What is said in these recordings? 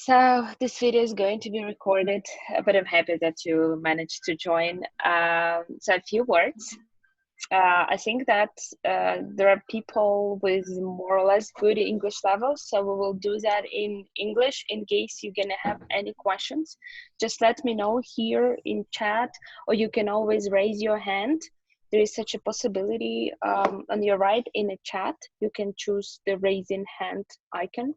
So this video is going to be recorded, but I'm happy that you managed to join. So a few words. I think that there are people with more or less good English levels, so we will do that in English. In case you're gonna have any questions, just let me know here in chat, or you can always raise your hand. There is such a possibility on your right in a chat. You can choose the raising hand icon.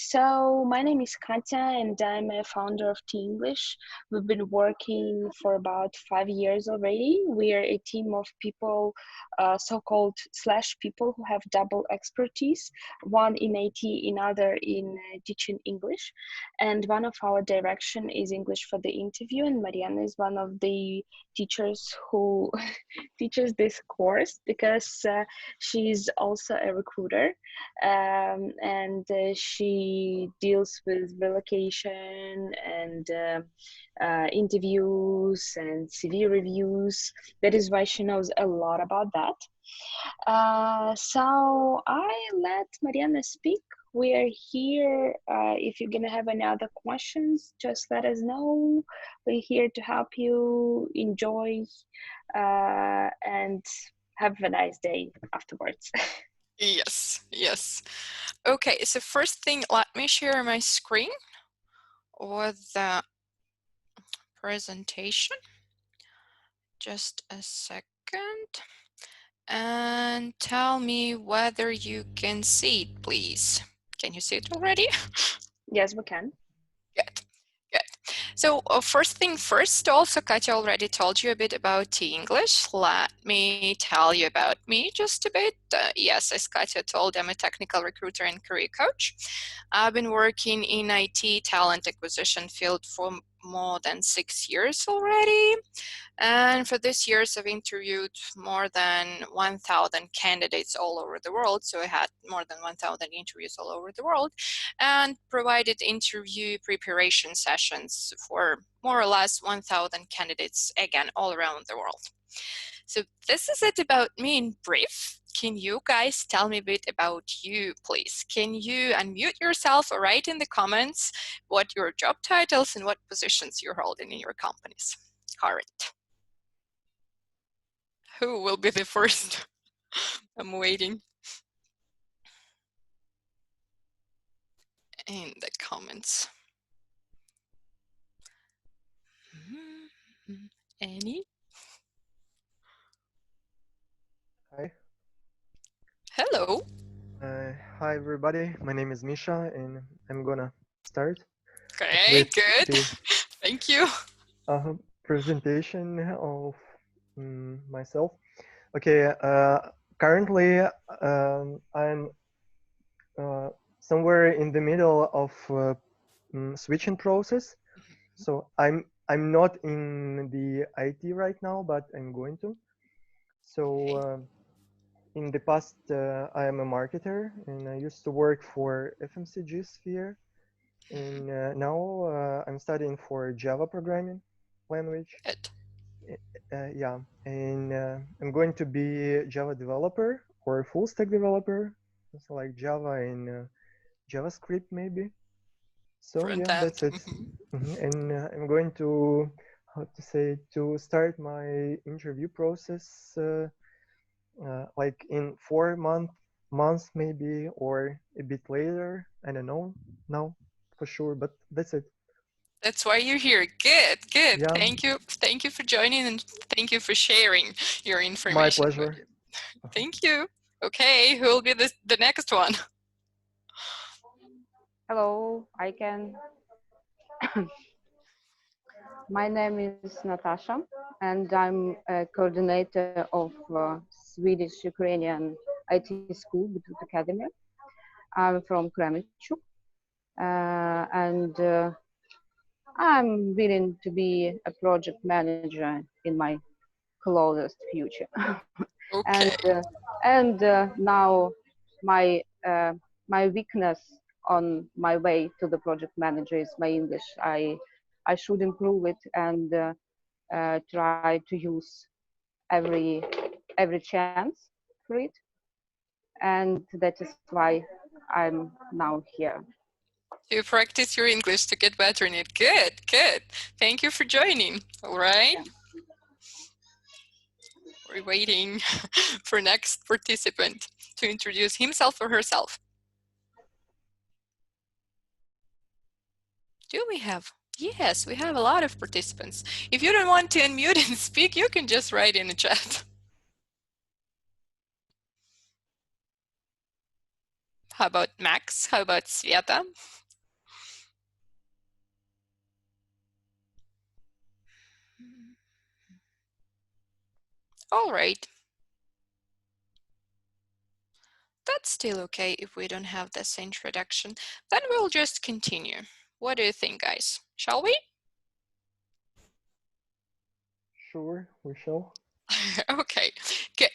So my name is Katya and I'm a founder of T-English. We've been working for about 5 years already. We are a team of people, so-called slash people who have double expertise, one in IT, another in teaching English. And one of our direction is English for the interview, and Mariana is one of the teachers who teaches this course because she's also a recruiter, and she deals with relocation and interviews and CV reviews. That is why she knows a lot about that. So I let Mariana speak. We are here. If you're gonna have any other questions, just let us know. We're here to help you. Enjoy and have a nice day afterwards. Yes, yes. Okay, so first thing, let me share my screen with the presentation. Just a second. And tell me whether you can see it, please. Can you see it already? Yes, we can. Good, good. So first thing first, also Katya already told you a bit about T-English. Let me tell you about me just a bit. Yes, as Katya told, I'm a technical recruiter and career coach. I've been working in IT talent acquisition field for more than 6 years already. And for this years, I've interviewed more than 1,000 candidates all over the world. So I had more than 1,000 interviews all over the world and provided interview preparation sessions for more or less 1,000 candidates, again, all around the world. So this is it about me in brief. Can you guys tell me a bit about you, please? Can you unmute yourself or write in the comments what your job titles and what positions you're holding in your companies? Current. Who will be the first? I'm waiting. In the comments. Any? Hi. Hello. Hi everybody, my name is Misha and I'm gonna start Okay, with good. the Thank you. presentation of myself. Okay, currently I'm somewhere in the middle of switching process. So I'm not in the IT right now, but I'm going to. So in the past, I am a marketer and I used to work for FMCG sphere. And now I'm studying for Java programming language. Good. Yeah, and I'm going to be a Java developer or a full stack developer, so like Java and JavaScript maybe. So Front yeah, end. that's it. And I'm going to, how to say, to start my interview process like in 4 months maybe, or a bit later. I don't know now for sure, but that's it. That's why you're here. Good, good. Yeah, Thank you. Thank you for joining and thank you for sharing your information. my pleasure. Thank you. Okay, who will be the next one? Hello, I can. My name is Natasha, and I'm a coordinator of Swedish-Ukrainian IT School Butut Academy. I'm from Kremenchuk, and I'm willing to be a project manager in my closest future. Okay. and now my my weakness on my way to the project manager is my English. I should improve it and try to use every chance for it, and that is why I'm now here. You practice your English to get better in it. Good, good. Thank you for joining. All right. Yeah. We're waiting for next participant to introduce himself or herself. Do we have? Yes, we have a lot of participants. If you don't want to unmute and speak, you can just write in the chat. How about Max? How about Sveta? All right. That's still okay if we don't have this introduction. Then we'll just continue. What do you think, guys? Shall we? Sure, we shall. Okay, good.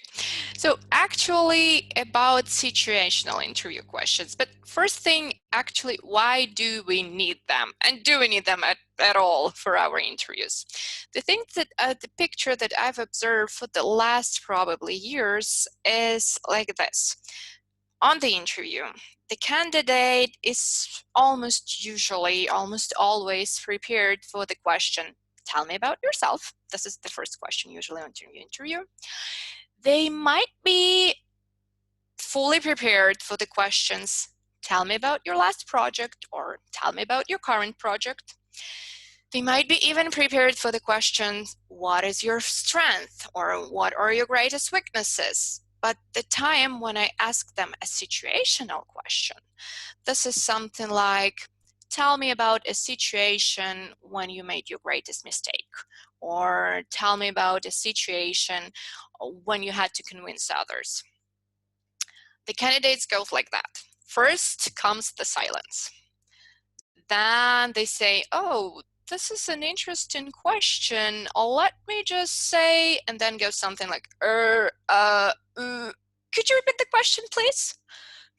So actually about situational interview questions, but first thing, actually, why do we need them? And do we need them at all for our interviews? The thing that the picture that I've observed for the last probably years is like this. On the interview, the candidate is almost always prepared for the question, tell me about yourself. This is the first question usually on your interview. They might be fully prepared for the questions, tell me about your last project or tell me about your current project. They might be even prepared for the questions, what is your strength or what are your greatest weaknesses? But the time when I ask them a situational question, this is something like, tell me about a situation when you made your greatest mistake, or tell me about a situation when you had to convince others. The candidates go like that. First comes the silence. Then they say, oh, this is an interesting question. Let me just say, and then go something like, could you repeat the question, please?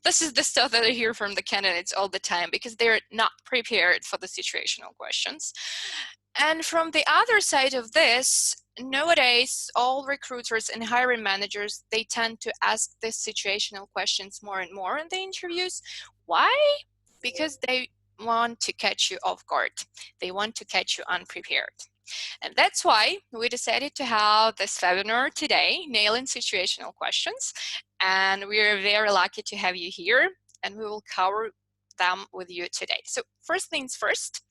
This is the stuff that I hear from the candidates all the time because they're not prepared for the situational questions. And from the other side of this, nowadays, all recruiters and hiring managers, they tend to ask these situational questions more and more in the interviews. Why? Because they want to catch you off guard. They want to catch you unprepared. And that's why we decided to have this webinar today, Nailing Situational Questions. And we're very lucky to have you here, and we will cover them with you today. So first things first,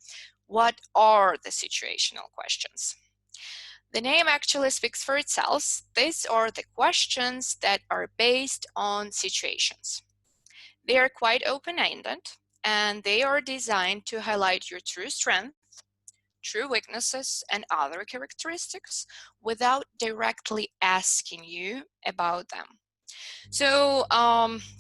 what are the situational questions? The name actually speaks for itself. These are the questions that are based on situations. They are quite open-ended, and they are designed to highlight your true strength, true weaknesses, and other characteristics without directly asking you about them. So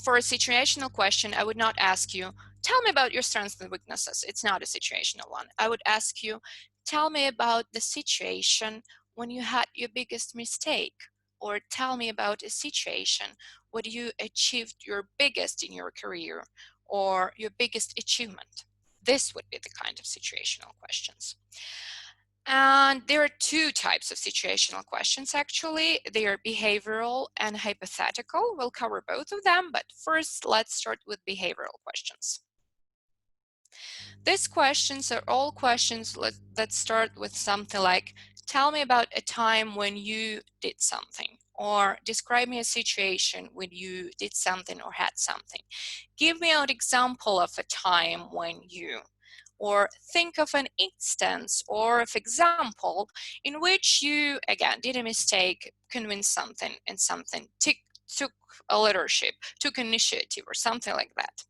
for a situational question, I would not ask you, tell me about your strengths and weaknesses. It's not a situational one. I would ask you, tell me about the situation when you had your biggest mistake, or tell me about a situation when you achieved your biggest in your career or your biggest achievement. This would be the kind of situational questions. And there are two types of situational questions, actually. They are behavioral and hypothetical. We'll cover both of them, but first, let's start with behavioral questions. These questions are all questions that start with something like, tell me about a time when you did something, or describe me a situation when you did something or had something. Give me an example of a time when you, or think of an instance or of example in which you, again, did a mistake, convinced something, and something took a leadership, took initiative, or something like that.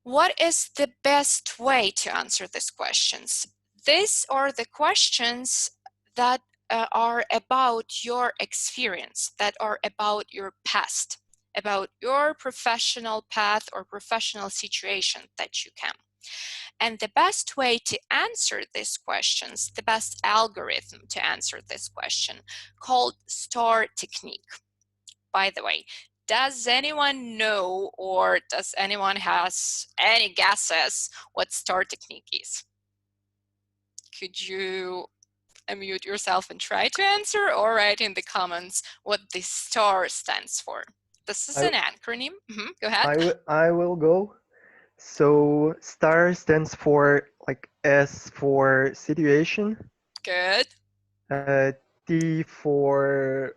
What is the best way to answer these questions? These are the questions that are about your experience, that are about your past, about your professional path or professional situation that you can. And the best way to answer these questions, the best algorithm to answer this question, called STAR technique. By the way, does anyone know, or does anyone has any guesses what STAR technique is? Could you unmute yourself and try to answer, or write in the comments what the STAR stands for? This is I an acronym. Go ahead. I will go. So star stands for like S for situation, Good. uh, T for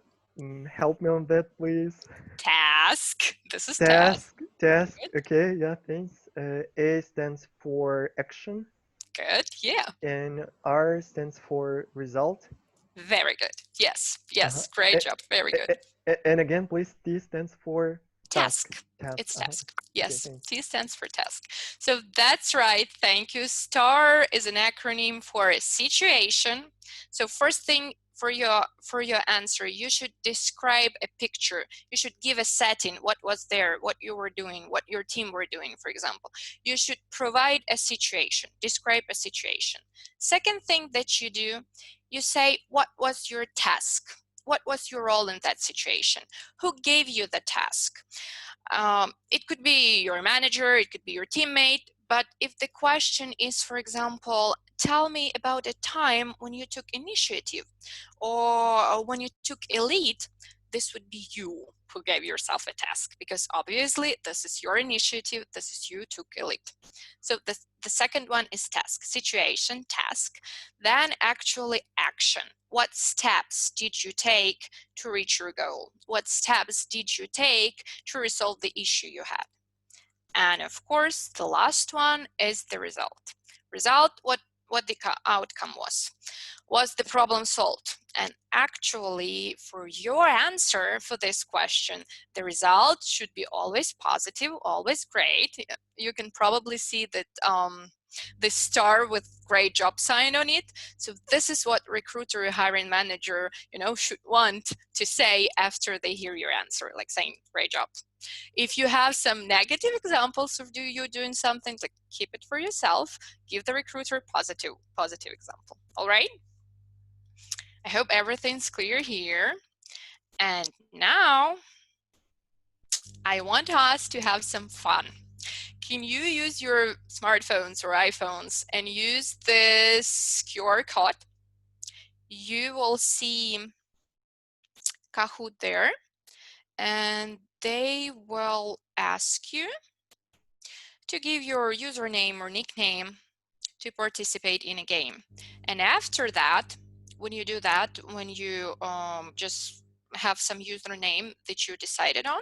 help me on that, please. Task. This is task. Task. Good. Okay, yeah, thanks. A stands for action, Good. Yeah. and R stands for result. Very good. Yes. Uh-huh. Yes. Great job. Very good. And again, please, T stands for task. Task. Task. It's Uh-huh. task. Okay, Yes. thanks. T stands for task. So that's right. Thank you. STAR is an acronym for a situation. So first thing for your answer, you should describe a picture. You should give a setting, what was there, what you were doing, what your team were doing, for example. You should provide a situation, describe a situation. Second thing that you do, you say, what was your task? What was your role in that situation? Who gave you the task? It could be your manager, it could be your teammate, but if the question is, for example, tell me about a time when you took initiative or when you took a lead, this would be you who gave yourself a task, because obviously this is your initiative, this is you took a lead. So the second one is task, situation, task, then actually action. What steps did you take to reach your goal? What steps did you take to resolve the issue you had? And of course, the last one is the result. Result, what the outcome was. Was the problem solved? And actually, for your answer for this question, the result should be always positive, always great. You can probably see that the star with great job sign on it. So this is what recruiter or hiring manager, should want to say after they hear your answer, like saying great job. If you have some negative examples of you doing something, like keep it for yourself. Give the recruiter positive example. All right. I hope everything's clear here. And now I want us to have some fun. Can you use your smartphones or iPhones and use this QR code? You will see Kahoot there, and they will ask you to give your username or nickname to participate in a game. And after that, when you do that, when you just have some username that you decided on,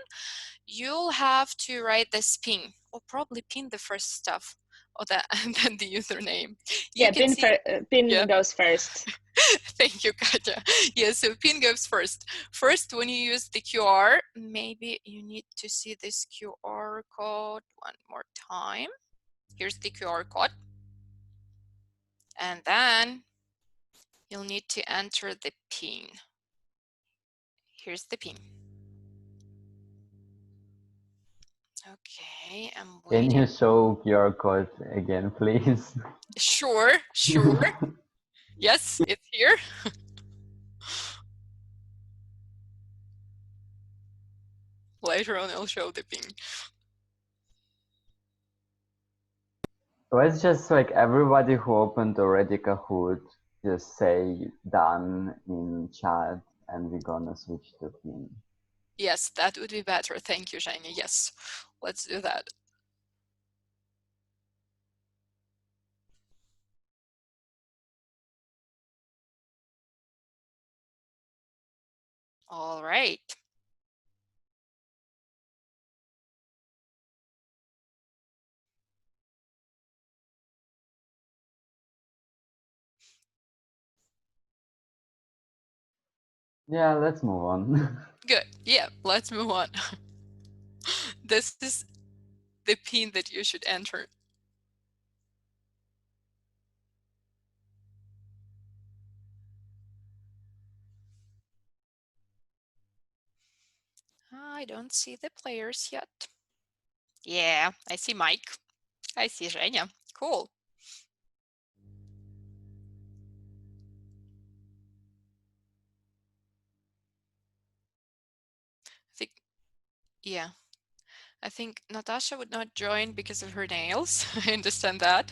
you'll have to write this pin, or probably pin the first stuff, or that, and then the username. You Yeah, can see. pin Yeah. goes first. Thank you, Katya. Yeah, so pin goes first. First, when you use the QR, maybe you need to see this QR code one more time. Here's the QR code. And then you'll need to enter the pin. Here's the pin. Okay, I'm Can waiting. you show QR code again, please? Sure. Yes, it's here. Later on, I'll show the pin. Let's just like everybody who opened already Kahoot, just say done in chat and we're gonna switch to pin. Yes, that would be better. Thank you, Zhenya. Yes, let's do that. All right. Yeah, let's move on. Good. Yeah, let's move on. This is the pin that you should enter. I don't see the players yet. Yeah, I see Mike. I see Zhenya. Cool. I think, yeah, I think Natasha would not join because of her nails. I understand that.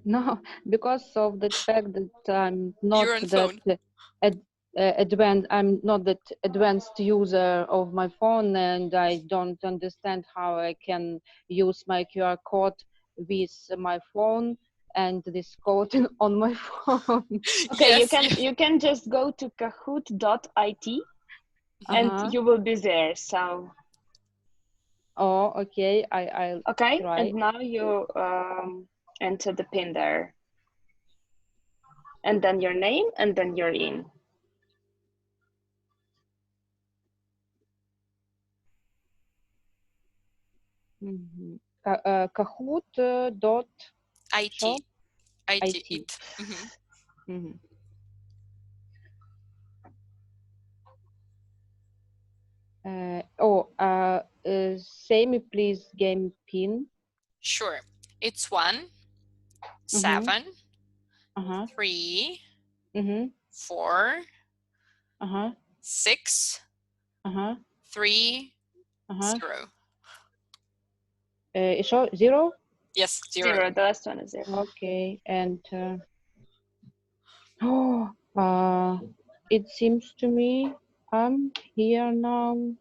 No, because of the fact that I'm not You're on that phone. advanced. I'm not that advanced user of my phone, and I don't understand how I can use my QR code with my phone and this code on my phone. Okay, Yes, you can just go to kahoot.it and you will be there. So Oh, okay. I'll okay, try. and now you enter the pin there, and then your name, and then you're in. Kahoot dot shop IT. IT. IT. It. Say me please game pin. Sure. It's 1, 7, 3, 4, 6, 3, 0. Show 0. Yes, 0. Zero. The last one is 0. Okay, and it seems to me I'm here now.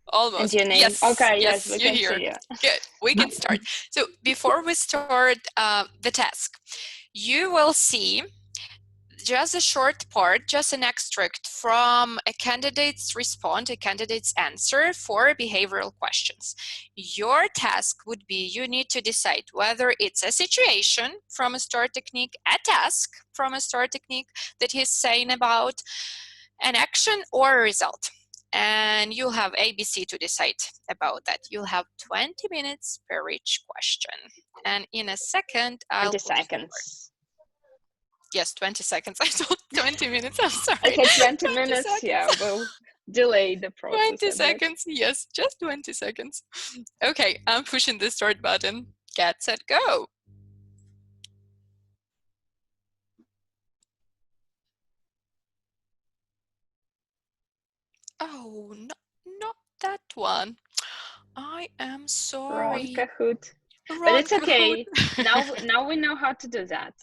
Almost. And your name? Yes. Okay, Yes, yes, we you're can here. see you. Good. We can start. So before we start the task, you will see just a short part, just an extract from a candidate's response, a candidate's answer for behavioral questions. Your task would be, you need to decide whether it's a situation from a STAR technique, a task from a STAR technique that he's saying about, an action or a result. And you'll have ABC to decide about that. You'll have 20 minutes per each question. And in a second, I'll 20 push the seconds. Yes, 20 seconds. I told 20 minutes. I'm sorry. I said 20 20 minutes. seconds. Yeah, we'll delay the process 20 a bit. seconds. Yes, just 20 seconds. Okay, I'm pushing the start button. Get set, go. Oh, no, not that one. I am Wrong sorry. Kahoot. Wrong But it's okay. Kahoot. Now we know how to do that.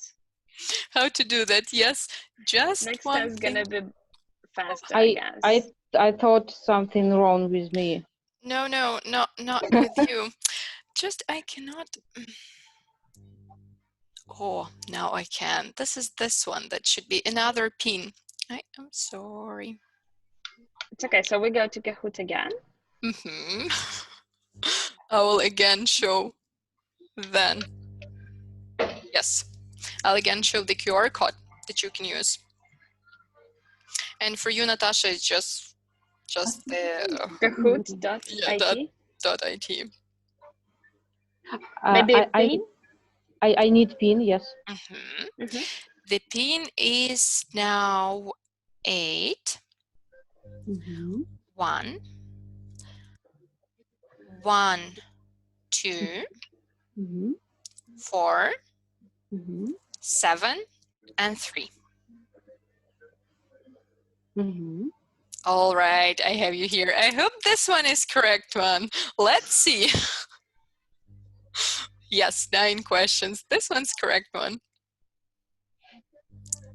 How to do that? Yes, just Next one time's thing. gonna be faster, I guess. I thought something wrong with me. No, not with you. Just I cannot. Oh, now I can. This is this one. That should be another pin. I am sorry. It's okay. So we go to Kahoot again. I will again show then. Yes, I'll again show the QR code that you can use. And for you, Natasha, it's just the Kahoot.it. yeah, .it. Maybe a pin? I need pin, yes. The pin is now 8, 1, 1, 2, 4, 7, and 3. All right, I have you here. I hope this one is correct one. Let's see. Yes, 9 questions. This one's correct one.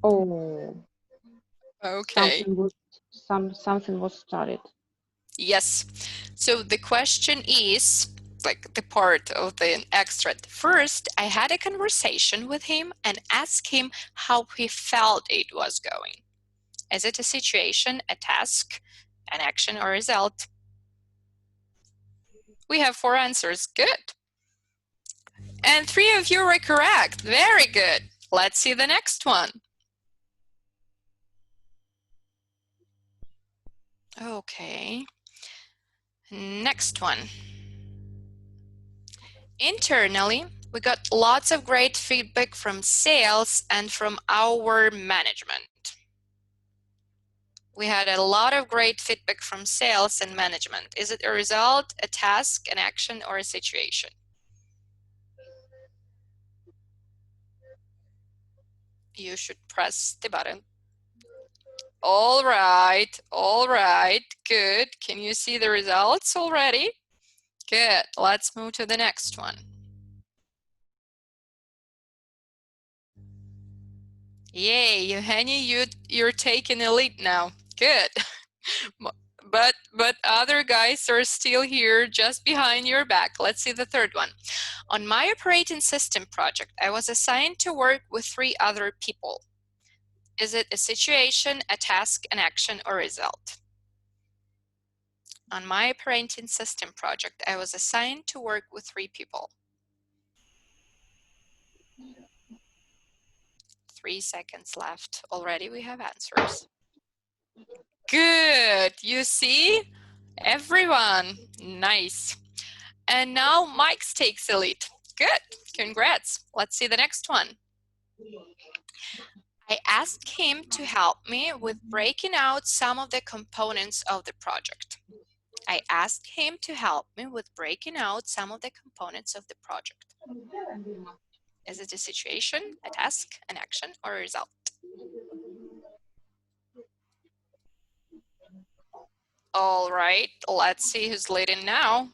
Oh. Okay. Something was started. Yes. So the question is, like the part of the extract. First, I had a conversation with him and asked him how he felt it was going. Is it a situation, a task, an action, or result? We have 4 answers. Good. And 3 of you were correct. Very good. Let's see the next one. Okay. Next one. Internally, we got lots of great feedback from sales and from our management. We had a lot of great feedback from sales and management. Is it a result, a task, an action, or a situation? You should press the button. All right, good. Can you see the results already? Good, let's move to the next one. Yay, Eugenio, you're taking the lead now. Good. But other guys are still here just behind your back. Let's see the third one. On my operating system project, I was assigned to work with 3 other people. Is it a situation, a task, an action, or result? On my operating system project, I was assigned to work with 3 people. 3 seconds left. Already we have answers. Good. You see? Everyone. Nice. And now Mike's takes the lead. Good. Congrats. Let's see the next one. I asked him to help me with breaking out some of the components of the project. I asked him to help me with breaking out some of the components of the project. Is it a situation, a task, an action, or a result? All right, let's see who's leading now.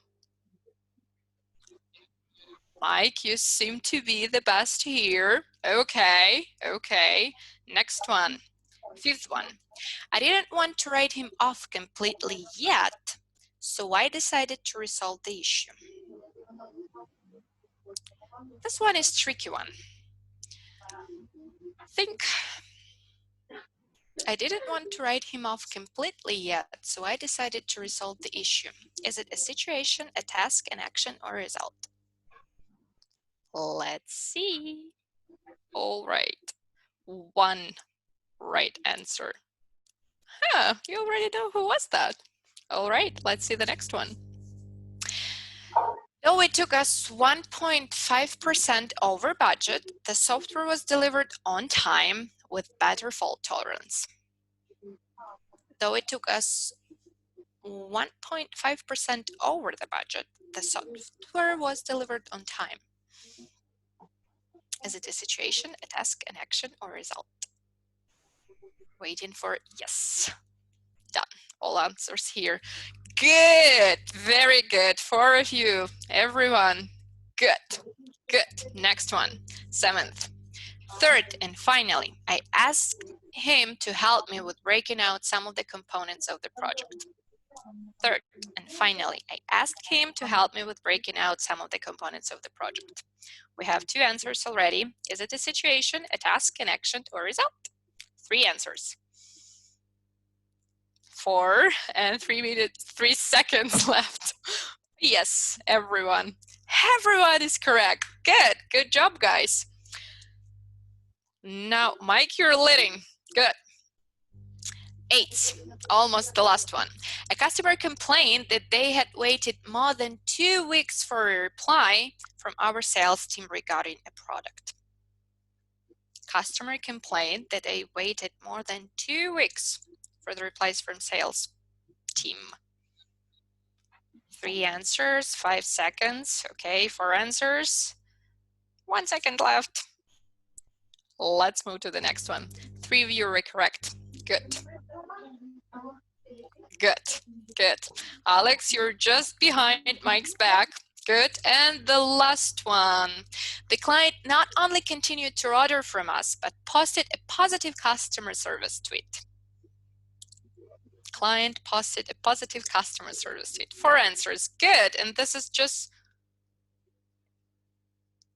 Mike, you seem to be the best here. Okay, okay. Next one, 5th one. I didn't want to write him off completely yet, so I decided to resolve the issue. This one is a tricky one. Think. I didn't want to write him off completely yet, so I decided to resolve the issue. Is it a situation, a task, an action, or a result? Let's see. All right. 1 right answer. Huh, you already know who was that. All right, let's see the next one. Though it took us 1.5% over budget, the software was delivered on time with better fault tolerance. Though it took us 1.5% over the budget, the software was delivered on time. Is it a situation, a task, an action, or a result? Waiting for yes. Done. All answers here. Good. Very good. 4 of you. Everyone. Good. Good. Next one. 7th. 3rd and finally, I asked him to help me with breaking out some of the components of the project. 3rd and finally, I asked him to help me with breaking out some of the components of the project. We have 2 answers already. Is it a situation, a task, an action, or a result? 3 answers. 4 and 3 seconds left. Yes, everyone. Everyone is correct. Good. Good job, guys. Now, Mike, you're leading. Good. 8, almost the last one. A customer complained that they had waited more than 2 weeks for a reply from our sales team regarding a product. Customer complained that they waited more than 2 weeks for the replies from sales team. 3 answers, 5 seconds. Okay, 4 answers. 1 second left. Let's move to the next one. 3 of you were correct. Good. Good. Good. Alex, you're just behind Mike's back. Good. And the last one. The client not only continued to order from us, but posted a positive customer service tweet. Client posted a positive customer service tweet. 4 answers. Good. And this is just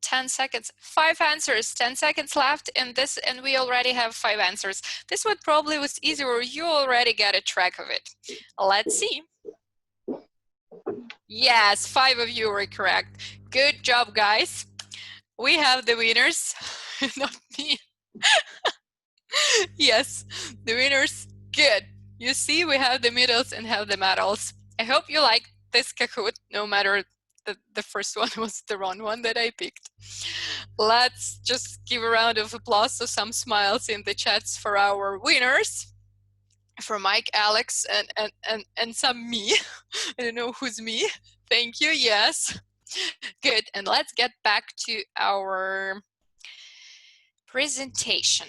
10 seconds. 5 answers. 10 seconds left in this, and we already have 5 answers. This one probably was easier. You already got a track of it. Let's see. Yes, 5 of you were correct. Good job, guys. We have the winners. Not me. Yes, the winners. Good. You see, we have the middles and have the medals. I hope you like this Kahoot, no matter the first one was the wrong one that I picked. Let's just give a round of applause, so some smiles in the chats for our winners. For Mike, Alex, and some me. I don't know who's me. Thank you, yes. Good, and let's get back to our presentation.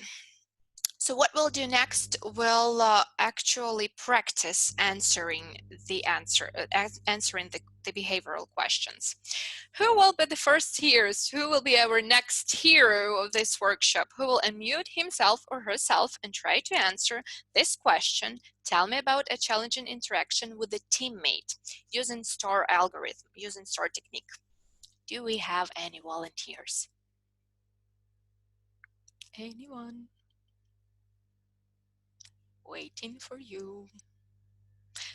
So what we'll do next, we'll actually practice answering answering the behavioral questions. Who will be the first heroes? Who will be our next hero of this workshop? Who will unmute himself or herself and try to answer this question? Tell me about a challenging interaction with a teammate using STAR algorithm, using STAR technique. Do we have any volunteers? Anyone? Waiting for you.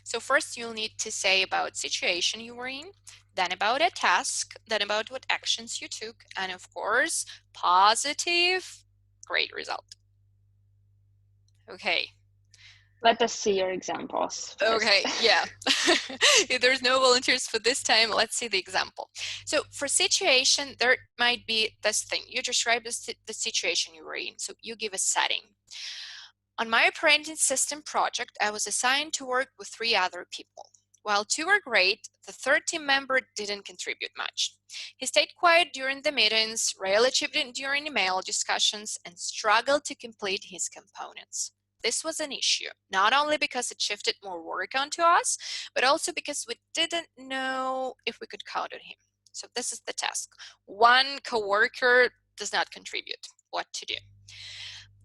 So first you'll need to say about situation you were in, then about a task, then about what actions you took, and of course, positive, great result. Okay. Let us see your examples first. Okay, yeah. If there's no volunteers for this time, let's see the example. So for situation, there might be this thing. You describe the situation you were in. So you give a setting. On my operating system project, I was assigned to work with 3 other people. While 2 were great, the third team member didn't contribute much. He stayed quiet during the meetings, rarely chipped in during email discussions, and struggled to complete his components. This was an issue, not only because it shifted more work onto us, but also because we didn't know if we could count on him. So this is the task. One coworker does not contribute. What to do?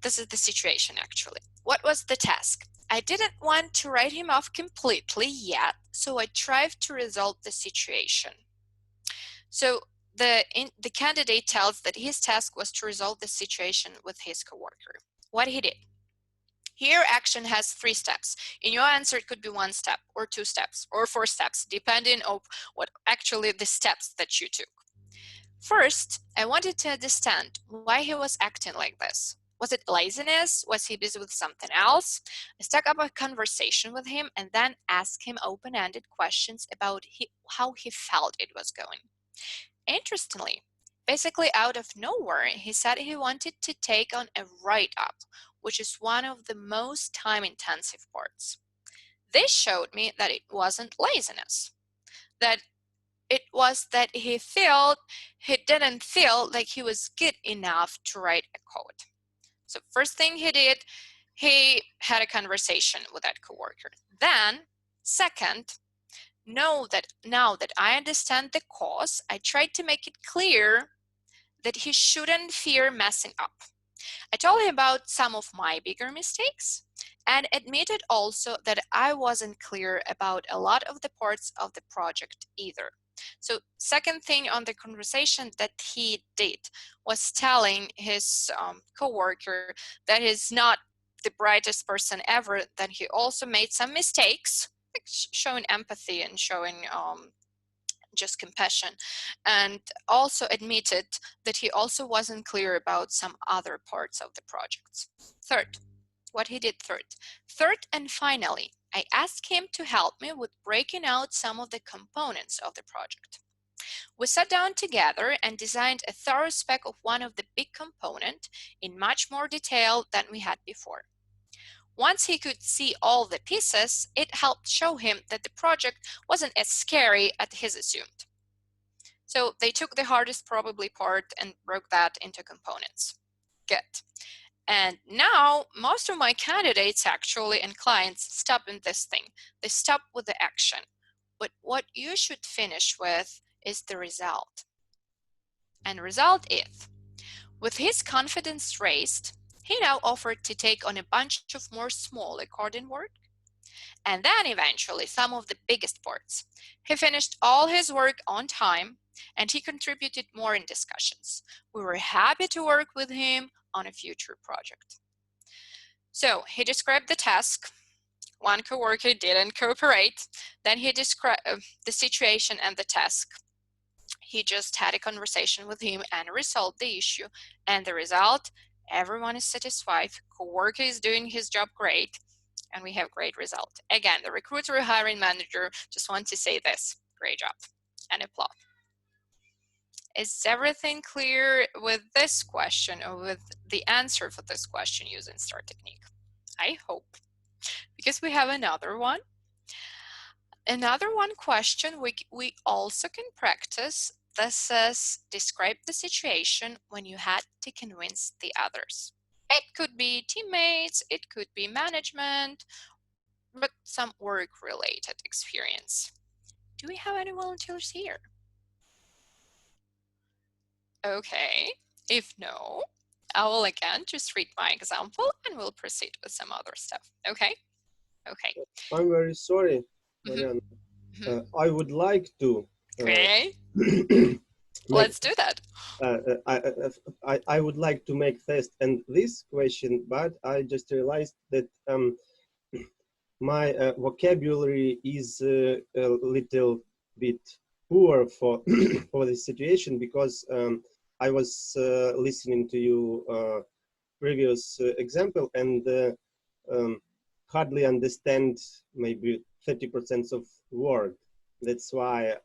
This is the situation, actually. What was the task? I didn't want to write him off completely yet, so I tried to resolve the situation. So the candidate tells that his task was to resolve the situation with his coworker. What he did? Here, action has 3 steps. In your answer, it could be 1 step, or 2 steps, or 4 steps, depending on what actually the steps that you took. First, I wanted to understand why he was acting like this. Was it laziness? Was he busy with something else? I struck up a conversation with him and then asked him open-ended questions about how he felt it was going. Interestingly, basically out of nowhere, he said he wanted to take on a write-up, which is one of the most time-intensive parts. This showed me that it wasn't laziness, that it was that he didn't feel like he was good enough to write a code. So first thing he did, he had a conversation with that coworker. Then, second, now that I understand the cause, I tried to make it clear that he shouldn't fear messing up. I told him about some of my bigger mistakes and admitted also that I wasn't clear about a lot of the parts of the project either. So second thing on the conversation that he did was telling his coworker that he's not the brightest person ever, that he also made some mistakes, like showing empathy and showing just compassion, and also admitted that he also wasn't clear about some other parts of the project. Third, what he did third and finally, I asked him to help me with breaking out some of the components of the project. We sat down together and designed a thorough spec of one of the big component in much more detail than we had before. Once he could see all the pieces, it helped show him that the project wasn't as scary as he assumed. So they took the hardest probably part and broke that into components. Good. And now most of my candidates actually and clients stop in this thing. They stop with the action. But what you should finish with is the result. And result is, with his confidence raised, he now offered to take on a bunch of more small according work, and then eventually some of the biggest parts. He finished all his work on time, and he contributed more in discussions. We were happy to work with him on a future project. So he described the task. One coworker didn't cooperate. Then he described the situation and the task. He just had a conversation with him and resolved the issue. And the result, everyone is satisfied. Coworker is doing his job great, and we have great result. Again, the recruiter or hiring manager just want to say this: great job, and applaud. Is everything clear with this question or with the answer for this question using STAR technique? I hope, because we have another one. Another one question we also can practice. This says, describe the situation when you had to convince the others. It could be teammates, it could be management, but some work-related experience. Do we have any volunteers here? Okay, if no, I will again just read my example and we'll proceed with some other stuff. Okay? Okay. I'm very sorry, Mhm, Mariana. mhm. I would like to Okay, make let's do that. I would like to make test and this question, but I just realized that my vocabulary is a little bit poor for for this situation because I was listening to you previous example and hardly understand maybe 30% of word. That's why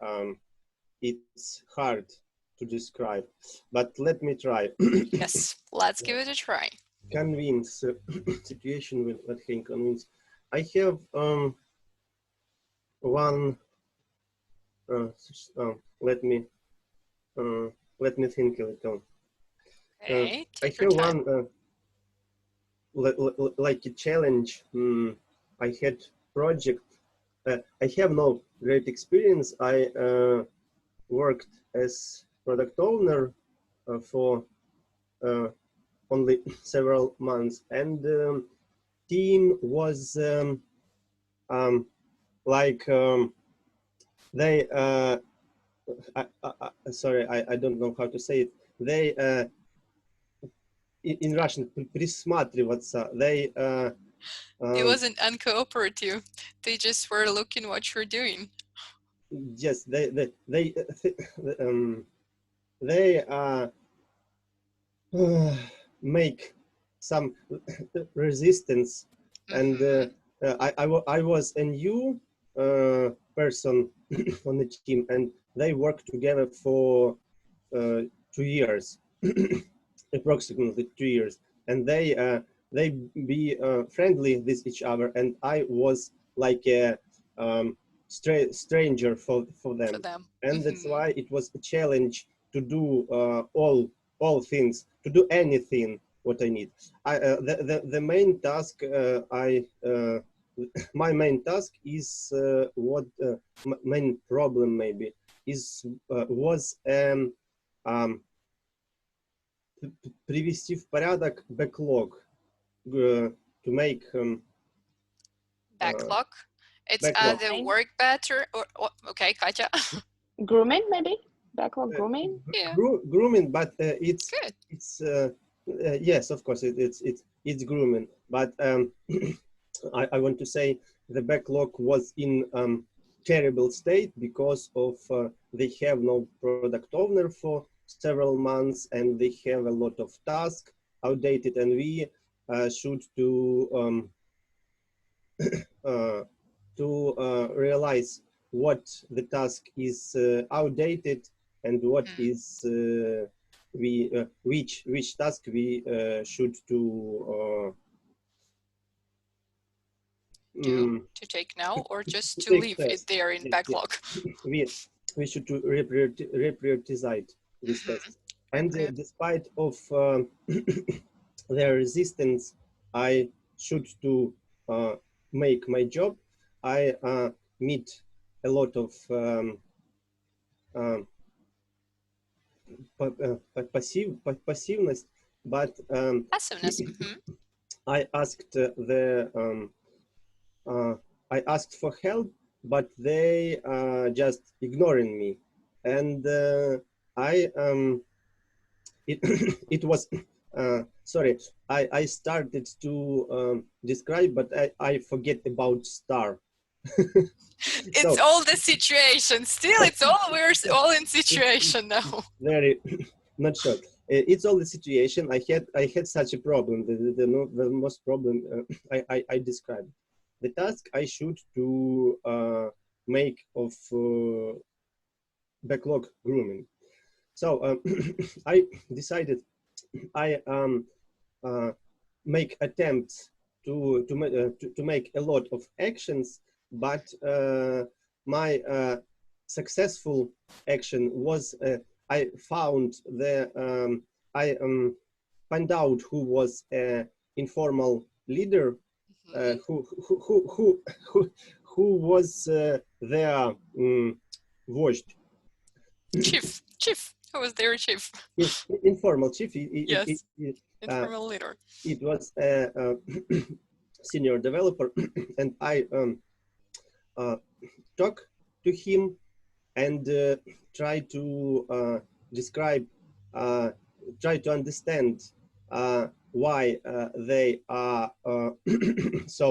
it's hard to describe. But let me try. Yes, let's give it a try. Convince situation with what can convince. I have one. Let me let me think a little. Okay, I take your have time. one like a challenge. I had project. I have no great experience. I worked as product owner for only several months, and team was like they. Sorry, I don't know how to say it. They in Russian присматриваться. They It wasn't uncooperative. They just were looking what you're doing. yes, they make some resistance, and I was a new person on the team, and they worked together for 2 years, approximately 2 years, and they be friendly with each other, and I was like a stranger for For them, them. and that's why it was a challenge to do all things, to do anything what I need. The main task my main task is what main problem maybe is was привести в порядок backlog, to make Backlog. It's backlog. the Grooming, work better or okay, Katya. grooming maybe? Backlog grooming? Yeah, Grooming, but good. it's yes, of course it's grooming, but I want to say the backlog was in terrible state because of they have no product owner for several months, and they have a lot of tasks outdated, and we should uh, realize what the task is outdated and what is we which task we should Do mm, to take now or just to to take leave it test. there in Yes, yes. backlog? we we should to reprioritize this test. And Okay. despite of their resistance, I should to make my job. I meet a lot of passiveness, but Passiveness. I asked uh, I asked for help, but they just ignoring me, and I it it was sorry. I started to describe, but I forget about star. It's So all the situation. Still, it's all we're all in situation now. very not sure. It's all the situation. I had such a problem. The most problem I described. The task I should to make of backlog grooming. So I decided I uh, make attempts to make a lot of actions, but my successful action was I found the find out who was informal leader, Mhm. who was their vождь. Chief. Who was their chief? Informal chief. Yes, Uh, informal leader. it was a senior developer, and I talk to him and try to describe, try to understand why they are so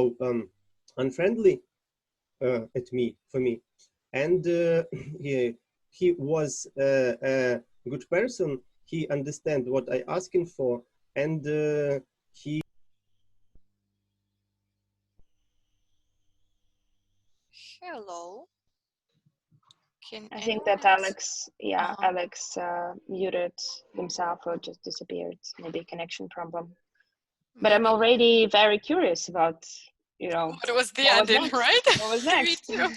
unfriendly for me. And he was a good person. He understand what I asking for, and he. Hello. Can I think anyone that else? Alex muted himself or just disappeared. Maybe connection problem. But I'm Maybe. already very curious about, you know, What was the what was ending, next? right? What was Me next? too.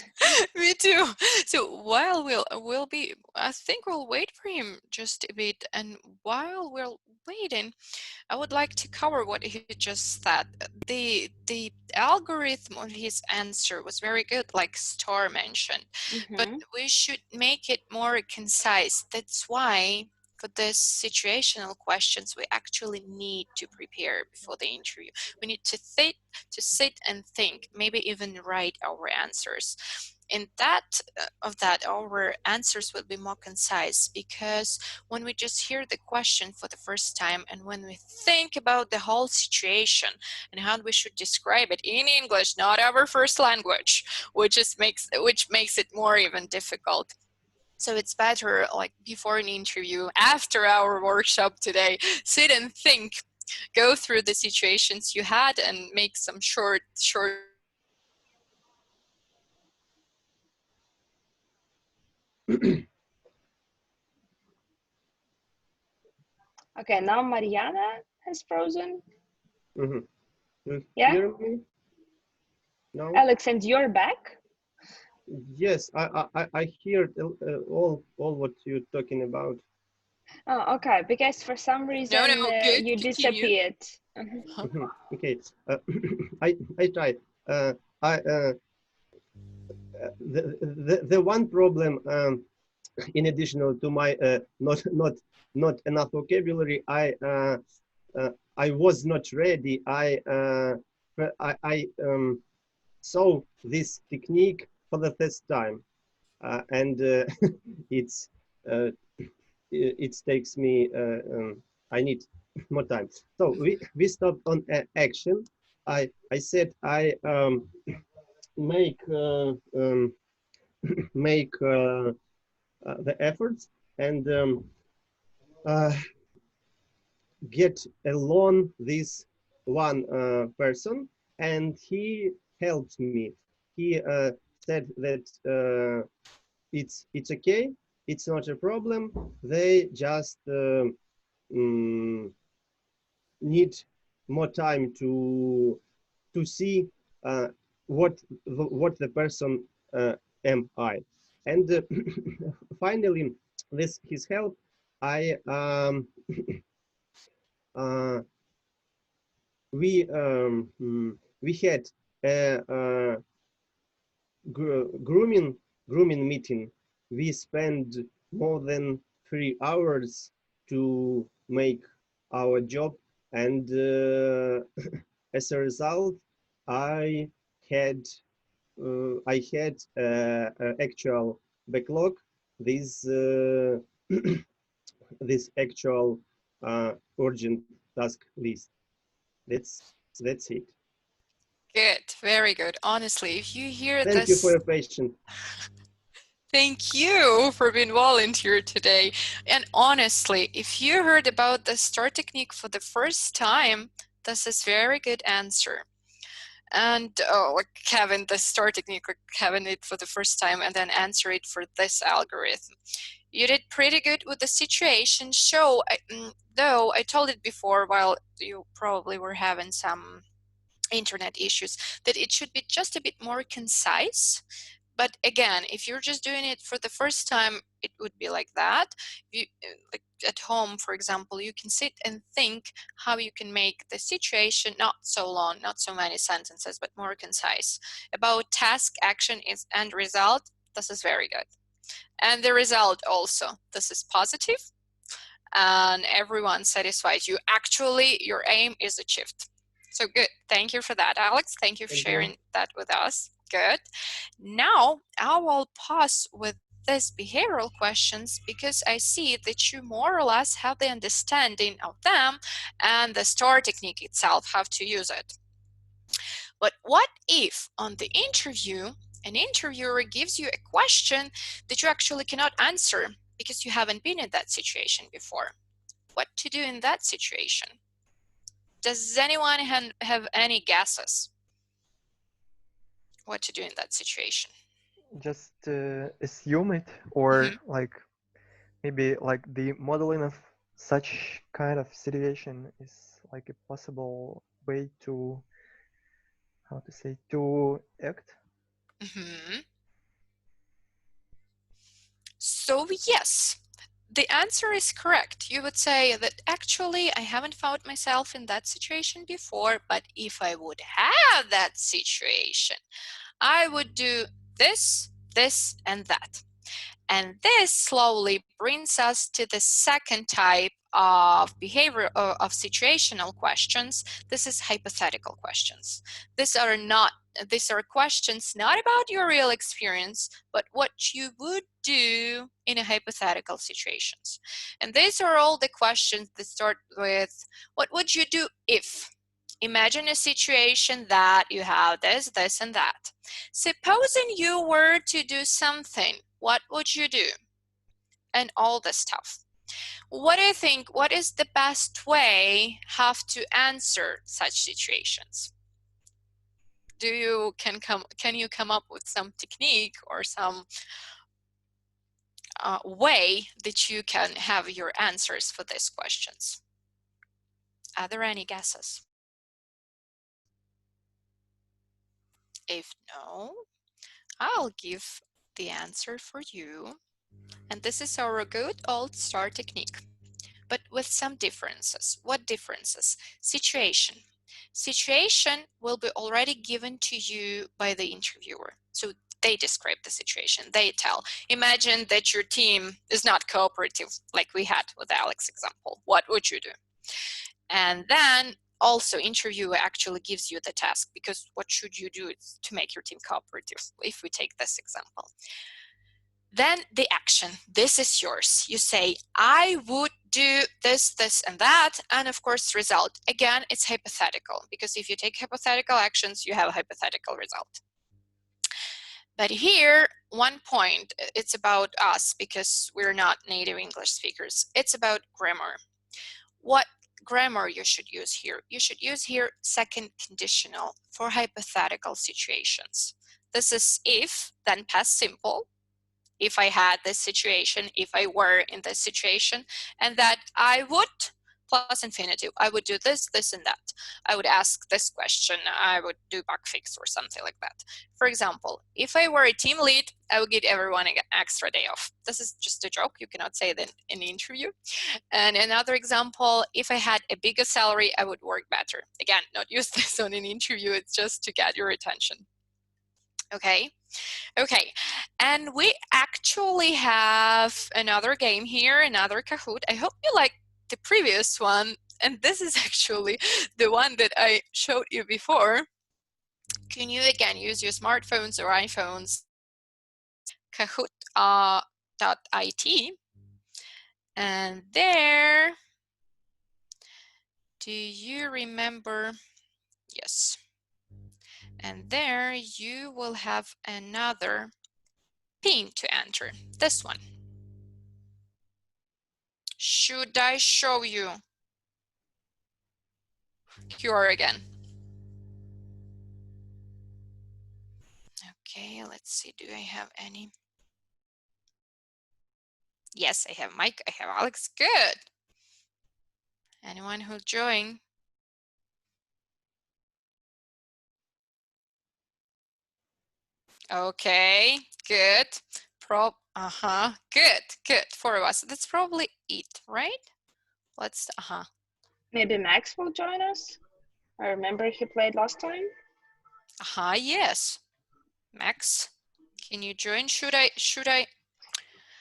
Me too. So while we'll be, I think we'll wait for him just a bit, and while we're waiting, I would like to cover what he just said. The algorithm of his answer was very good, like Star mentioned, but Mm-hmm. we should make it more concise. That's why for this situational questions we actually need to prepare before the interview. We need to sit and think, maybe even write our answers. In that our answers will be more concise, because when we just hear the question for the first time and when we think about the whole situation and how we should describe it in English, not our first language, which makes it more even difficult. So it's better, like before an interview, after our workshop today, sit and think, go through the situations you had and make some short Okay, now Mariana has frozen. Mhm. You Yeah, hear me? No? Alex, and you're back. Yes, I hear all what you're talking about. Oh, okay, because for some No, reason good, you continue. disappeared. Mhm. Okay, I try. I the one problem, in addition to my not enough vocabulary, I was not ready. I saw this technique for the first time, and it's uh, it takes me. I need more time. So we stopped on action. I said I make make the efforts and uh, get along this one person, and he helped me. He said that it's okay, it's not a problem. They just need more time to see uh, what the person am I. And finally, with his help, I uh, we had a grooming meeting. We spent more than 3 hours to make our job, and as a result, I had actual backlog. This this actual urgent task list. That's it. Good, very good. Honestly, if you hear Thank you for this, your patience. thank you for being volunteer today. And honestly, if you heard about the STAR technique for the first time, this is very good answer. And like Kevin, the STAR technique, like having it for the first time and then answer it for this algorithm. You did pretty good with the situation. Show, though I told it before while you probably were having some internet issues, that it should be just a bit more concise, But again, if you're just doing it for the first time, it would be like that. You, like at home, for example, you can sit and think how you can make the situation not so long, not so many sentences, but more concise. About task, action, is and result, this is very good. And the result also, this is positive, and everyone satisfies you. Actually, your aim is achieved. So good. Thank you for that, Alex. Thank you for Thank you. sharing that with us. Good. Now I will pause with these behavioral questions because I see that you more or less have the understanding of them and the STAR technique itself, how to use it. But what if on the interview, an interviewer gives you a question that you actually cannot answer because you haven't been in that situation before? What to do in that situation? Does anyone have any guesses what to do in that situation? Just assume it, or like maybe like the modeling of such kind of situation is like a possible way to, how to say, to act. So yes, the answer is correct. You would say that actually I haven't found myself in that situation before, but if I would have that situation, I would do this, this, and that. And this slowly brings us to the second type of behavior of situational questions. This is hypothetical questions. These are questions not about your real experience, but what you would do in a hypothetical situations. And these are all the questions that start with, what would you do if? Imagine a situation that you have this, this, and that. Supposing you were to do something, what would you do? And all this stuff. What do you think? What is the best way have to answer such situations? Can you come up with some technique or some way that you can have your answers for these questions? Are there any guesses? If no, I'll give the answer for you. And this is our good old STAR technique, but with some differences. What differences? Situation. Situation will be already given to you by the interviewer. So they describe the situation, they tell. Imagine that your team is not cooperative, like we had with Alex's example. What would you do? And then also interviewer actually gives you the task, because what should you do to make your team cooperative, if we take this example. Then the action, this is yours. You say, I would do this, this, and that, and of course result. Again, it's hypothetical, because if you take hypothetical actions, you have a hypothetical result. But here, one point, it's about us, because we're not native English speakers. It's about grammar. What grammar you should use here? You should use here second conditional for hypothetical situations. This is if, then past simple. If I had this situation, if I were in this situation, and that I would plus infinitive. I would do this, this, and that. I would ask this question. I would do bug fix or something like that. For example, if I were a team lead, I would give everyone an extra day off. This is just a joke. You cannot say that in the interview. And another example, if I had a bigger salary, I would work better. Again, not use this on an interview. It's just to get your attention. Okay. Okay, and we actually have another game here, another Kahoot. I hope you like the previous one, and this is actually the one that I showed you before. Can you again use your smartphones or iPhones, Kahoot.it, and there, do you remember? Yes. And there you will have another pin to enter, this one. Should I show you? QR again. Okay, let's see, do I have any? Yes, I have Mike, I have Alex, good. Anyone who joined? Okay, good. Good. 4 of us. That's probably it, right? Let's, Maybe Max will join us. I remember he played last time. Yes. Max, can you join? Should I?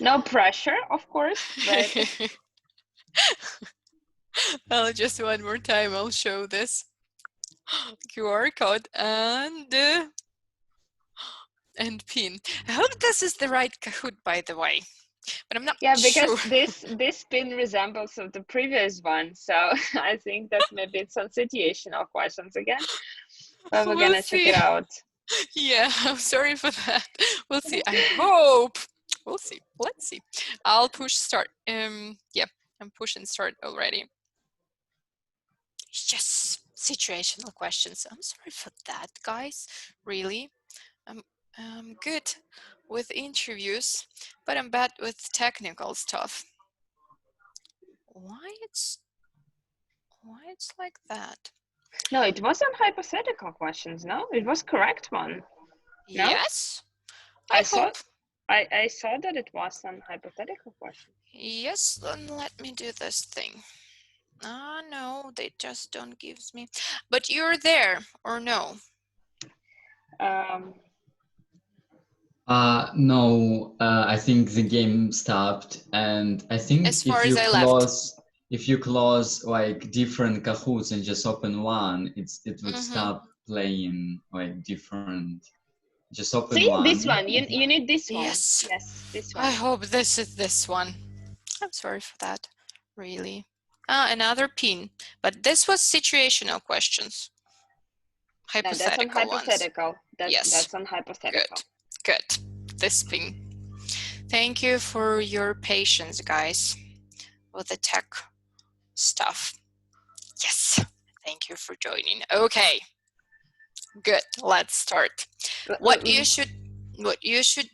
No pressure, of course, but Well, just one more time, I'll show this QR code and pin. I hope this is the right Kahoot, by the way, but I'm not yeah, sure. because this pin resembles of the previous one, so I think that maybe it's some situational questions again. But we're We'll gonna check see. it out. Yeah, I'm sorry for that. We'll see. I hope. We'll see. Let's see. I'll push start. Yeah, I'm pushing start already. Yes, situational questions. I'm sorry for that, guys. Really, I'm good with interviews, but I'm bad with technical stuff. Why it's like that? No, it wasn't hypothetical questions. No, it was correct one. No, Yes, I saw. hope. I saw that it was some hypothetical question. Yes, then let me do this thing. Ah, no, they just don't give me. But you're there, or no? No, I think the game stopped, and I think As far as I left. if you close like different Kahoots and just open one, it would stop playing like different. Just open See one. this one. You need this one. Yes. Yes, this one. I hope this is this one. I'm sorry for that. Really. Another pin. But this was situational questions. No, that's on Hypothetical ones. hypothetical. Yes. That's on hypothetical. Good. This pin. Thank you for your patience, guys, with the tech stuff. Yes. Thank you for joining. Okay. Good. Let's start. What you should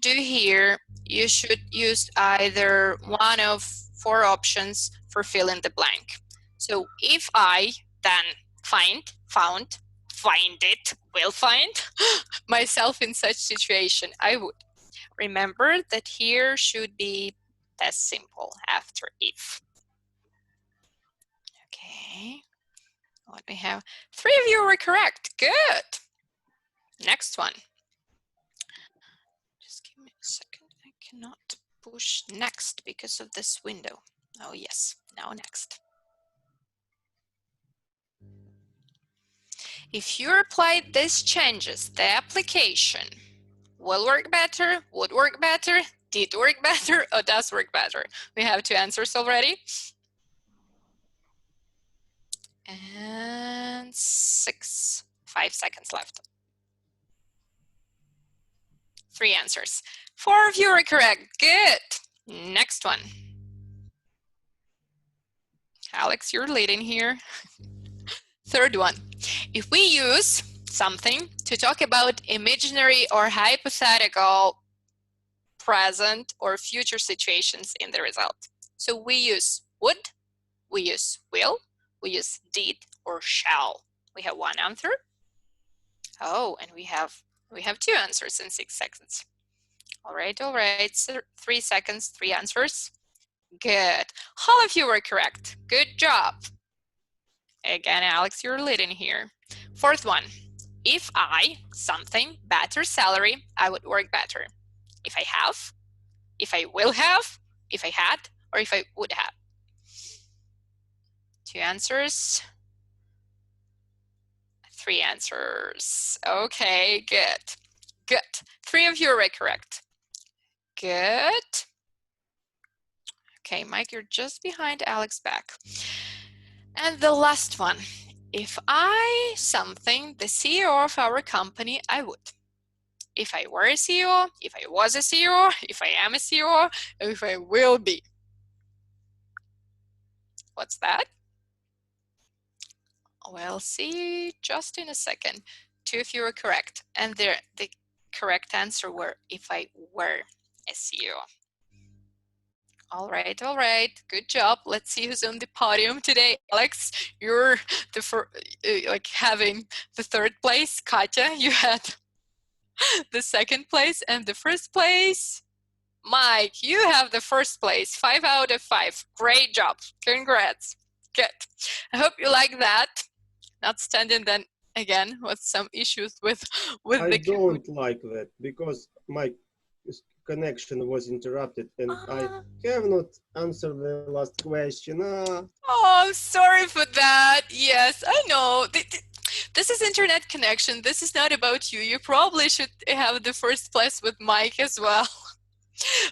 do here, you should use either one of 4 options for filling the blank. So if I then will find myself in such situation, I would. Remember that here should be that simple after if. Okay. What we have? 3 of you were correct. Good. Next one. Just give me a second. I cannot push next because of this window. Oh yes, now next. If you apply these changes, the application will work better, would work better, did work better, or does work better. We have 2 answers already. And 5 seconds left. 3 answers. 4 of you are correct. Good. Next one. Alex, you're leading here. Third one. If we use something to talk about imaginary or hypothetical present or future situations in the result. So we use would, we use will, we use did or shall. We have 1 answer. Oh, and we have 2 answers in 6 seconds. All right. So 3 seconds, 3 answers. Good. All of you were correct. Good job. Again, Alex, you're leading here. 4th one. If I, something, better salary, I would work better. If I have, if I will have, if I had, or if I would have. 2 answers. 3 answers. Okay, good. 3 of you are correct. Good. Okay, Mike, you're just behind Alex back. And the last one. If I something, the CEO of our company, I would. If I were a CEO, if I was a CEO, if I am a CEO, or if I will be. What's that? We'll see just in a second. 2 of you are correct. And the correct answer were if I were a CEO. All right. Good job. Let's see who's on the podium today. Alex, you're the like having the 3rd place. Katya, you had the second place, and the first place, Mike, you have the first place. 5 out of 5. Great job. Congrats. Good. I hope you like that. Not standing then again with some issues with I the don't like that because my connection was interrupted and I have not answered the last question. Oh, I'm sorry for that. Yes, I know. This is internet connection. This is not about you. You probably should have the first place with Mike as well.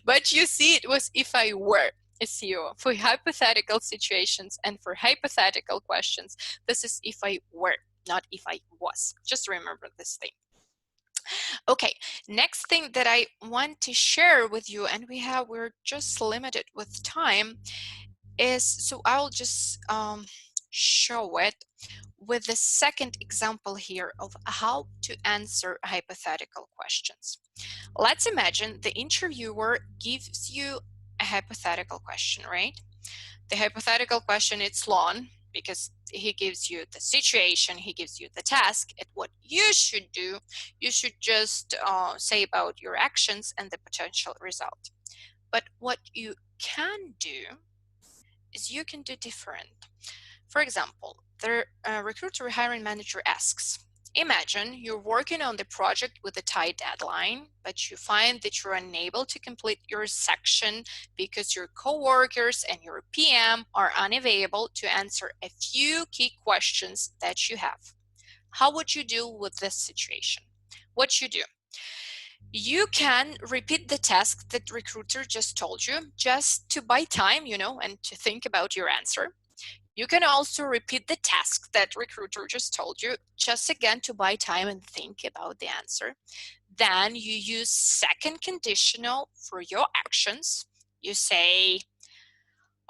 But you see, it was if I were a CEO. For hypothetical situations and for hypothetical questions, this is if I were, not if I was. Just remember this thing. Okay, next thing that I want to share with you, and we're just limited with time, is, so I'll just show it with the second example here of how to answer hypothetical questions. Let's imagine the interviewer gives you a hypothetical question, right? The hypothetical question, it's long because he gives you the situation, he gives you the task, and what you should do, you should just say about your actions and the potential result. But what you can do is you can do different. For example, the recruiter hiring manager asks, imagine you're working on the project with a tight deadline, but you find that you're unable to complete your section because your coworkers and your PM are unavailable to answer a few key questions that you have. How would you deal with this situation? What you do? You can repeat the task that recruiter just told you, just to buy time, and to think about your answer. You can also repeat the task that recruiter just told you, just again to buy time and think about the answer. Then you use second conditional for your actions. You say,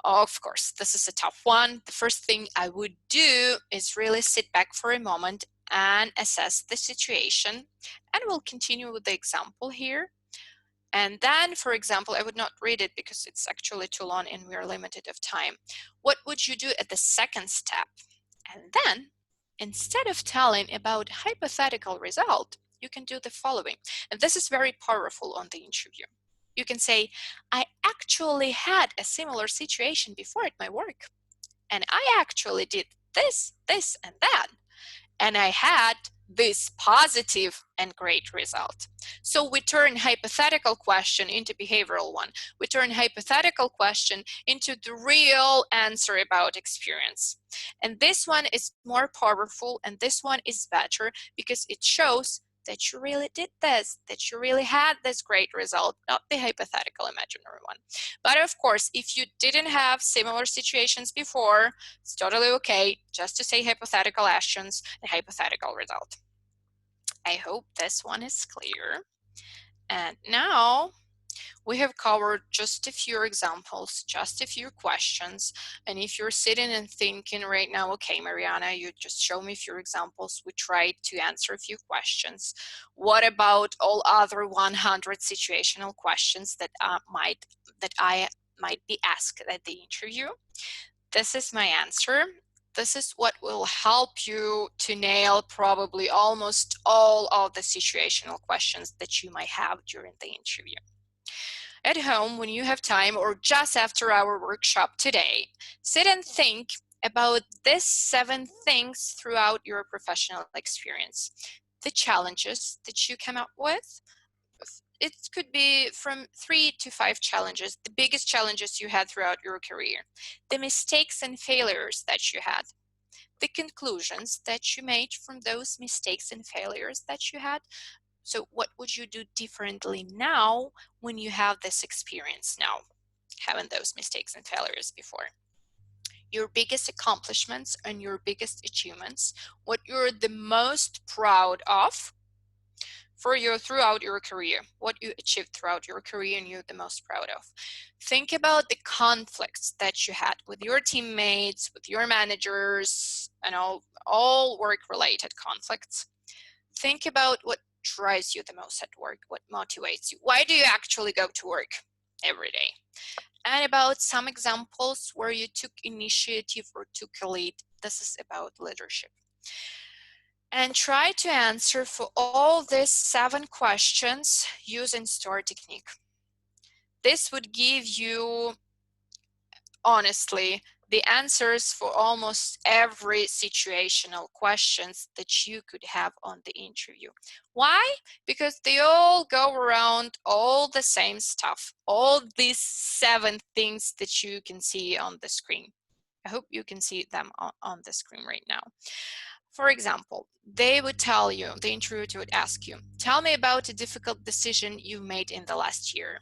oh, of course, this is a tough one. The first thing I would do is really sit back for a moment and assess the situation. And we'll continue with the example here. And then, for example, I would not read it because it's actually too long and we are limited of time. What would you do at the second step? And then, instead of telling about hypothetical result, you can do the following. And this is very powerful on the interview. You can say, I actually had a similar situation before at my work. And I actually did this, this, and that. And I had this positive and great result. So we turn hypothetical question into behavioral one. We turn hypothetical question into the real answer about experience. And this one is more powerful and this one is better because it shows that you really did this, that you really had this great result, not the hypothetical imaginary one. But of course, if you didn't have similar situations before, it's totally okay just to say hypothetical actions and hypothetical result. I hope this one is clear. And now we have covered just a few examples, just a few questions. And if you're sitting and thinking right now, okay, Mariana, you just show me a few examples. We tried to answer a few questions. What about all other 100 situational questions that I might be asked at the interview? This is my answer. This is what will help you to nail probably almost all of the situational questions that you might have during the interview. At home, when you have time, or just after our workshop today, sit and think about these 7 things throughout your professional experience. The challenges that you come up with. It could be from 3 to 5 challenges, the biggest challenges you had throughout your career. The mistakes and failures that you had. The conclusions that you made from those mistakes and failures that you had. So what would you do differently now when you have this experience now, having those mistakes and failures before? Your biggest accomplishments and your biggest achievements, what you're the most proud of throughout your career, what you achieved throughout your career and you're the most proud of. Think about the conflicts that you had with your teammates, with your managers, and all work-related conflicts. Think about what drives you the most at work, what motivates you. Why do you actually go to work every day? And about some examples where you took initiative or took a lead. This is about leadership. and try to answer for all these 7 questions using STAR technique. This would give you, honestly, the answers for almost every situational questions that you could have on the interview. Why? Because they all go around all the same stuff, all these 7 things that you can see on the screen. I hope you can see them on the screen right now. For example, they would tell you, the interviewer would ask you, tell me about a difficult decision you made in the last year.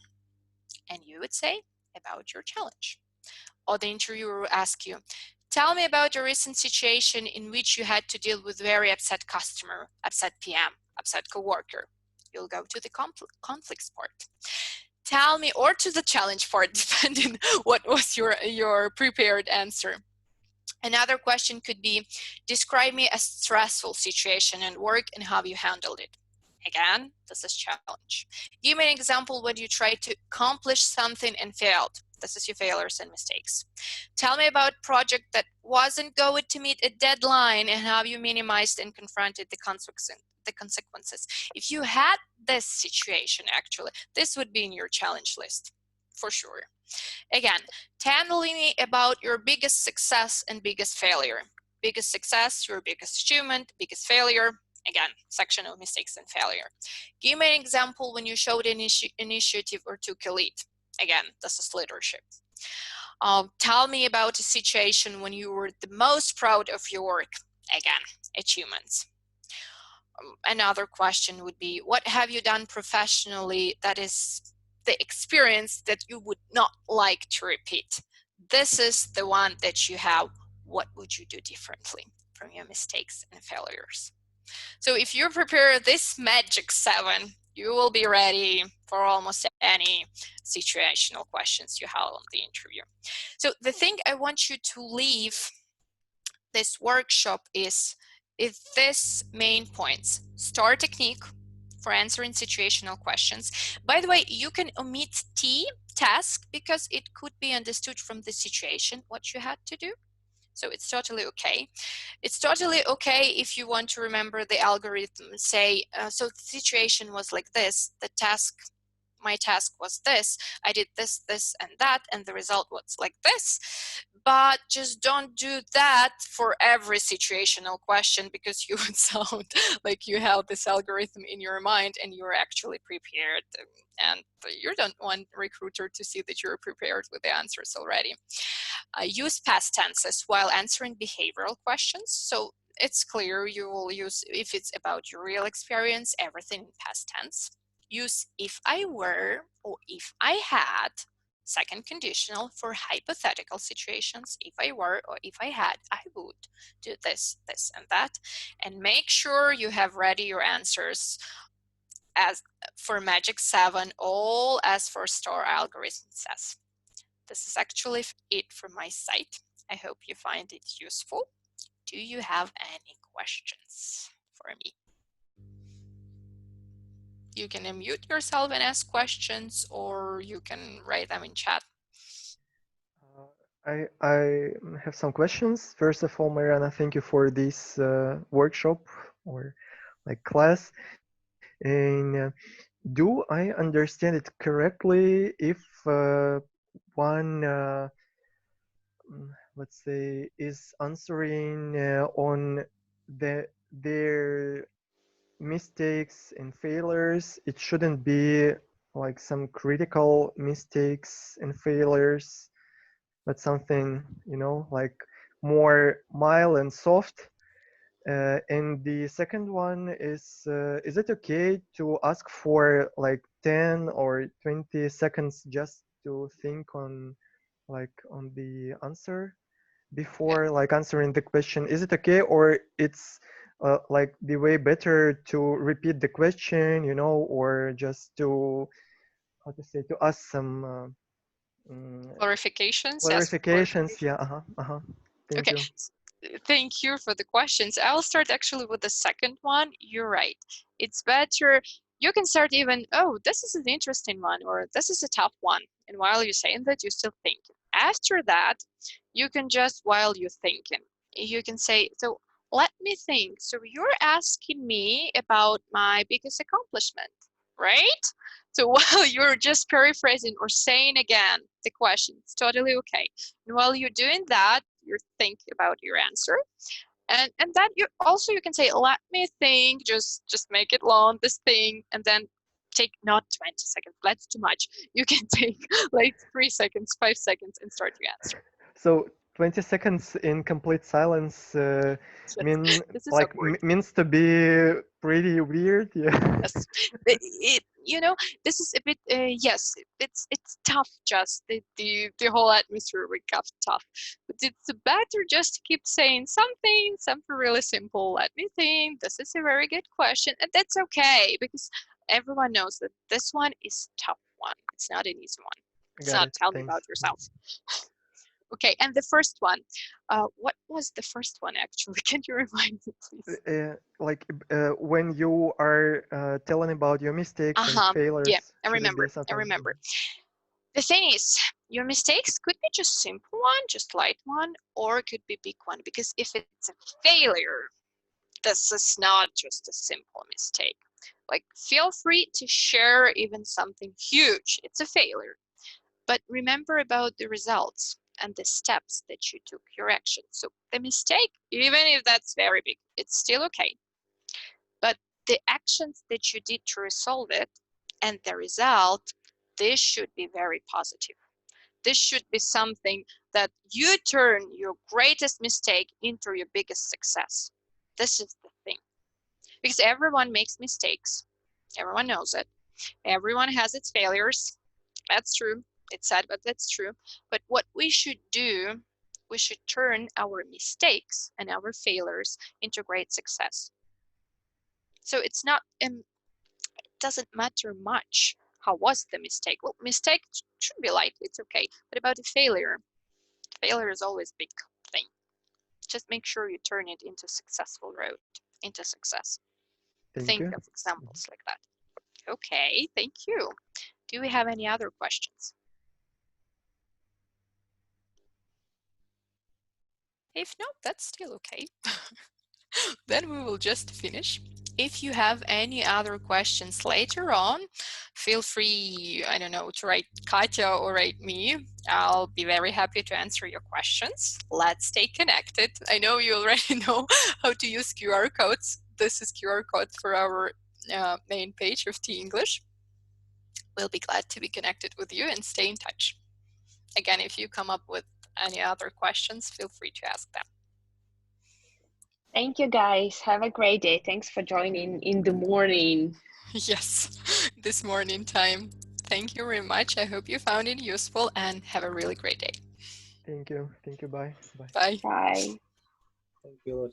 And you would say, about your challenge. Or the interviewer will ask you, tell me about a recent situation in which you had to deal with very upset customer, upset PM, upset coworker. You'll go to the conflicts part. Tell me, or to the challenge part, depending what was your prepared answer. Another question could be, describe me a stressful situation at work and how you handled it. Again, this is challenge. Give me an example when you tried to accomplish something and failed. This is your failures and mistakes. Tell me about a project that wasn't going to meet a deadline and how you minimized and confronted the consequences. If you had this situation, actually, this would be in your challenge list, for sure. Again, tell me about your biggest success and biggest failure. Biggest success, your biggest achievement, biggest failure. Again, section of mistakes and failure. Give me an example when you showed initiative or took a lead. Again, this is leadership. Tell me about a situation when you were the most proud of your work. Again, achievements. Another question would be, what have you done professionally that is the experience that you would not like to repeat? This is the one that you have. What would you do differently from your mistakes and failures? So if you prepare this magic 7, you will be ready for almost any situational questions you have on the interview. So the thing I want you to leave this workshop is this main points. STAR technique for answering situational questions. By the way, you can omit T, task, because it could be understood from the situation what you had to do. So it's totally okay. It's totally okay if you want to remember the algorithm. Say, so the situation was like this, the task, my task was this, I did this, this, and that, and the result was like this. But just don't do that for every situational question, because you would sound like you have this algorithm in your mind and you're actually prepared. And you don't want recruiter to see that you're prepared with the answers already. Use past tenses while answering behavioral questions. So it's clear you will use, if it's about your real experience, everything in past tense. Use if I were or if I had, second conditional for hypothetical situations. If I were or if I had, I would do this, this, and that. And make sure you have ready your answers as for Magic 7, all as for STAR algorithm says. This is actually it from my site. I hope you find it useful. Do you have any questions for me? You can unmute yourself and ask questions, or you can write them in chat. I have some questions. First of all, Mariana, thank you for this workshop or like class. And do I understand it correctly if one, let's say, is answering on their mistakes and failures, it shouldn't be like some critical mistakes and failures, but something, you know, like more mild and soft. And the second one is it okay to ask for like 10 or 20 seconds just to think on like on the answer before like answering the question? Is it okay, or it's like the way better to repeat the question, you know, or just to, how to say, to ask some Clarifications? clarifications? Yeah, thank Okay, you. thank you for the questions. I'll start actually with the second one. You're right. It's better. You can start even, oh, this is an interesting one, or this is a tough one. And while you're saying that, you're still thinking. After that, you can just, while you're thinking, you can say, so let me think. So you're asking me about my biggest accomplishment, right? So while you're just paraphrasing or saying again the question, it's totally okay. And while you're doing that, you think about your answer. And then you can say, let me think, just make it long, this thing, and then take not 20 seconds, that's too much. You can take like 3 seconds, 5 seconds and start your answer. So 20 seconds in complete silence Yes, this is awkward. means to be pretty weird. Yeah. Yes, this is a bit yes, it's tough. Just the whole atmosphere got tough, but it's better just to keep saying something really simple. Let me think. This is a very good question, and that's okay because everyone knows that this one is tough one. It's not an easy one. It's Got not it. tell me Thanks. about yourself. Okay, and the first one, what was the first one actually? Can you remind me, please? When you are telling about your mistakes and Yeah, failures, I should it be remember. I something? remember. The thing is, your mistakes could be just simple one, just light one, or it could be big one. Because if it's a failure, this is not just a simple mistake. Like, feel free to share even something huge. It's a failure. But remember about the results and the steps that you took, your actions. So the mistake, even if that's very big, it's still okay. But the actions that you did to resolve it and the result, this should be very positive. This should be something that you turn your greatest mistake into your biggest success. This is the thing. Because everyone makes mistakes. Everyone knows it. Everyone has its failures. That's true. It's sad, but that's true. But what we should do, we should turn our mistakes and our failures into great success. So it's not, it doesn't matter much how was the mistake. Well, mistake should be light, it's okay. But about the failure is always a big thing. Just make sure you turn it into successful road, into success. Thank Think you. of examples like that. Okay, thank you. Do we have any other questions? If not, that's still okay. Then we will just finish. If you have any other questions later on, feel free, I don't know, to write Katya or write me. I'll be very happy to answer your questions. Let's stay connected. I know you already know how to use QR codes. This is QR code for our main page of T-English. We'll be glad to be connected with you and stay in touch. Again, if you come up with any other questions, feel free to ask them. Thank you, guys. Have a great day. Thanks for joining in the morning. Yes, this morning time. Thank you very much. I hope you found it useful and have a really great day. Thank you. Thank you. Bye. Bye. Bye. Bye. Thank you a lot.